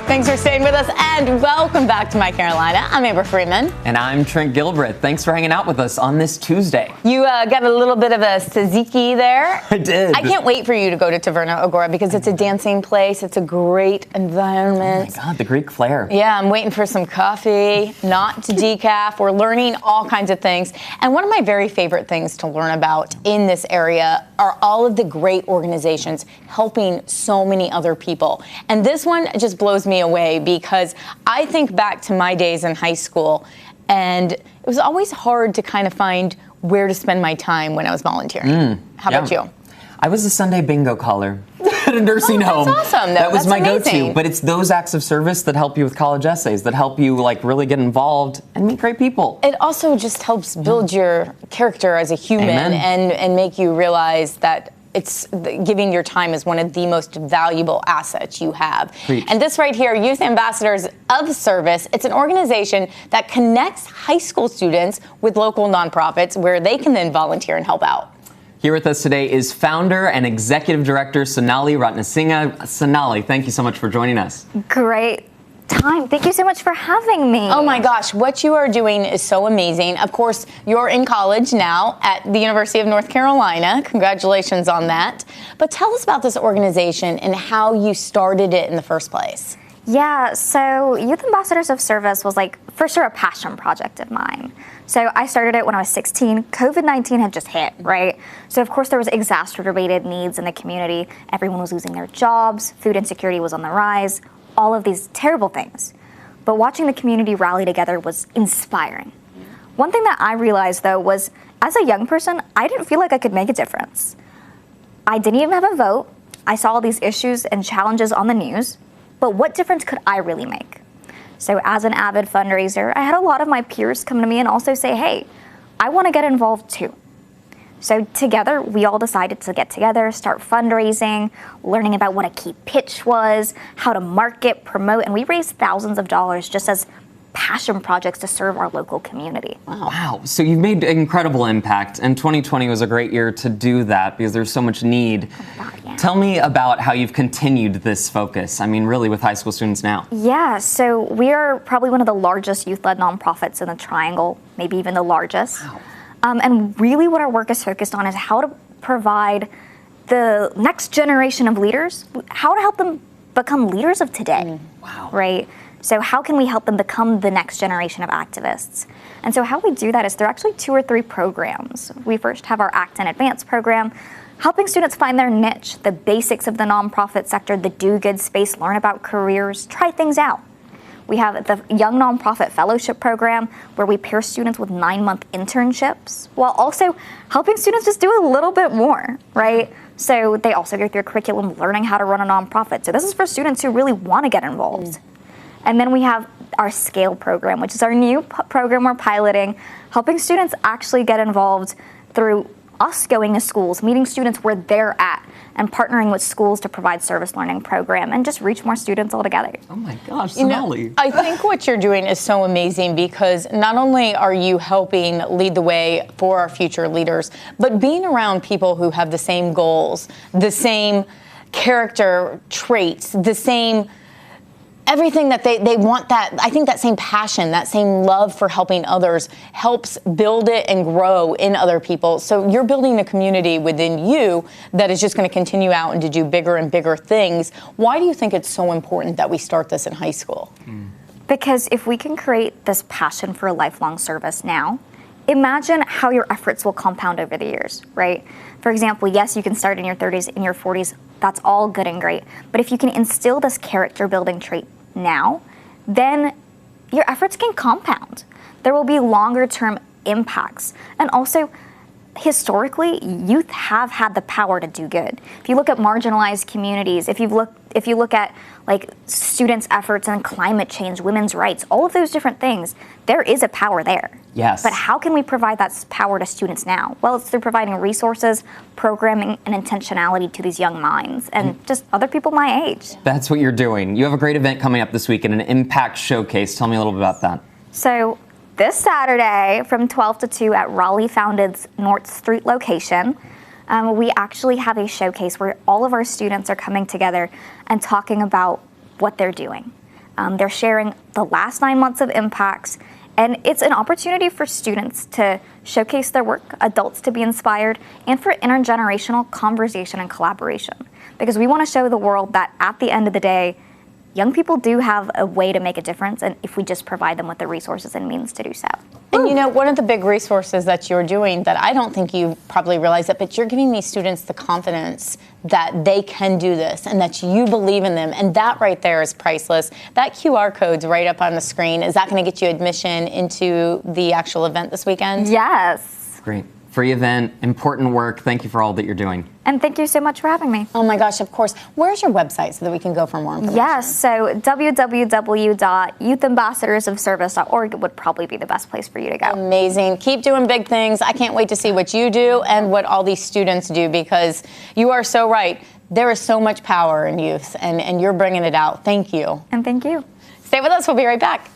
Thanks for staying with us, and welcome back to My Carolina. I'm Amber Freeman. And I'm Trent Gilbreth. Thanks for hanging out with us on this Tuesday. You got a little bit of a tzatziki there. I did. I can't wait for you to go to Taverna Agora because it's a dancing place. It's a great environment. Oh my God, the Greek flair. Yeah, I'm waiting for some coffee, not to decaf. We're learning all kinds of things. And one of my very favorite things to learn about in this area are all of the great organizations helping so many other people. And this one just blows me away because I think back to my days in high school, and it was always hard to kind of find where to spend my time when I was volunteering. How about you? I was a Sunday bingo caller at a nursing home. That's awesome, though. That was my amazing. go-to. But it's those acts of service that help you with college essays, that help you like really get involved and meet great people. It also just helps build your character as a human. Amen. and make you realize that giving your time is one of the most valuable assets you have. Preach. And this right here, Youth Ambassadors of Service, it's an organization that connects high school students with local nonprofits where they can then volunteer and help out. Here with us today is founder and executive director Sonali Ratnasinghe. Sonali, thank you so much for joining us. Great time. Thank you so much for having me. Oh my gosh, what you are doing is so amazing. Of course, you're in college now at the University of North Carolina. Congratulations on that. But tell us about this organization and how you started it in the first place. Yeah, so Youth Ambassadors of Service was for sure a passion project of mine. So I started it when I was 16. COVID-19 had just hit, right? So of course there was exacerbated needs in the community. Everyone was losing their jobs. Food insecurity was on the rise. All of these terrible things. But watching the community rally together was inspiring. One thing that I realized, though, was as a young person, I didn't feel like I could make a difference. I didn't even have a vote. I saw all these issues and challenges on the news, but what difference could I really make? So as an avid fundraiser, I had a lot of my peers come to me and also say, hey, I want to get involved too. So together, we all decided to get together, start fundraising, learning about what a key pitch was, how to market, promote, and we raised thousands of dollars just as passion projects to serve our local community. Wow. So you've made incredible impact, and 2020 was a great year to do that because there's so much need. Yeah. Tell me about how you've continued this focus, really with high school students now. Yeah, so we are probably one of the largest youth-led nonprofits in the Triangle, maybe even the largest. Wow. And really what our work is focused on is how to provide the next generation of leaders, how to help them become leaders of today. Wow. Right? So how can we help them become the next generation of activists? And so how we do that is there are actually 2 or 3 programs. We first have our Act in Advance program, helping students find their niche, the basics of the nonprofit sector, the do-good space, learn about careers, try things out. We have the Young Nonprofit Fellowship Program, where we pair students with 9-month internships, while also helping students just do a little bit more, right? So they also go through a curriculum learning how to run a nonprofit. So this is for students who really want to get involved. And then we have our Scale program, which is our new program we're piloting, helping students actually get involved through us going to schools, meeting students where they're at, and partnering with schools to provide service learning program and just reach more students altogether. Oh my gosh, Sonali. I think what you're doing is so amazing because not only are you helping lead the way for our future leaders, but being around people who have the same goals, the same character traits, the same everything that they want, that I think that same passion, that same love for helping others helps build it and grow in other people. So you're building a community within you that is just going to continue out and to do bigger and bigger things. Why do you think it's so important that we start this in high school? Because if we can create this passion for a lifelong service now, imagine how your efforts will compound over the years, right? For example, yes, you can start in your 30s, in your 40s, that's all good and great. But if you can instill this character building trait now, then your efforts can compound. There will be longer term impacts. And also, historically, youth have had the power to do good. If you look at marginalized communities, if you look at students' efforts in climate change, women's rights, all of those different things, there is a power there. Yes. But how can we provide that power to students now? Well, it's through providing resources, programming, and intentionality to these young minds and just other people my age. That's what you're doing. You have a great event coming up this weekend, an Impact Showcase. Tell me a little bit about that. So this Saturday from 12 to 2 at Raleigh Founded's North Street location, we actually have a showcase where all of our students are coming together and talking about what they're doing. They're sharing the last 9 months of impacts. And it's an opportunity for students to showcase their work, adults to be inspired, and for intergenerational conversation and collaboration. Because we want to show the world that at the end of the day, young people do have a way to make a difference, and if we just provide them with the resources and means to do so. And you know, one of the big resources that you're doing that I don't think you probably realize it, but you're giving these students the confidence that they can do this and that you believe in them. And that right there is priceless. That QR code's right up on the screen. Is that going to get you admission into the actual event this weekend? Yes. Great. Free event, important work. Thank you for all that you're doing. And thank you so much for having me. Oh my gosh, of course. Where's your website so that we can go for more information? Yes, so www.youthambassadorsofservice.org would probably be the best place for you to go. Amazing. Keep doing big things. I can't wait to see what you do and what all these students do, because you are so right. There is so much power in youth, and you're bringing it out. Thank you. And thank you. Stay with us. We'll be right back.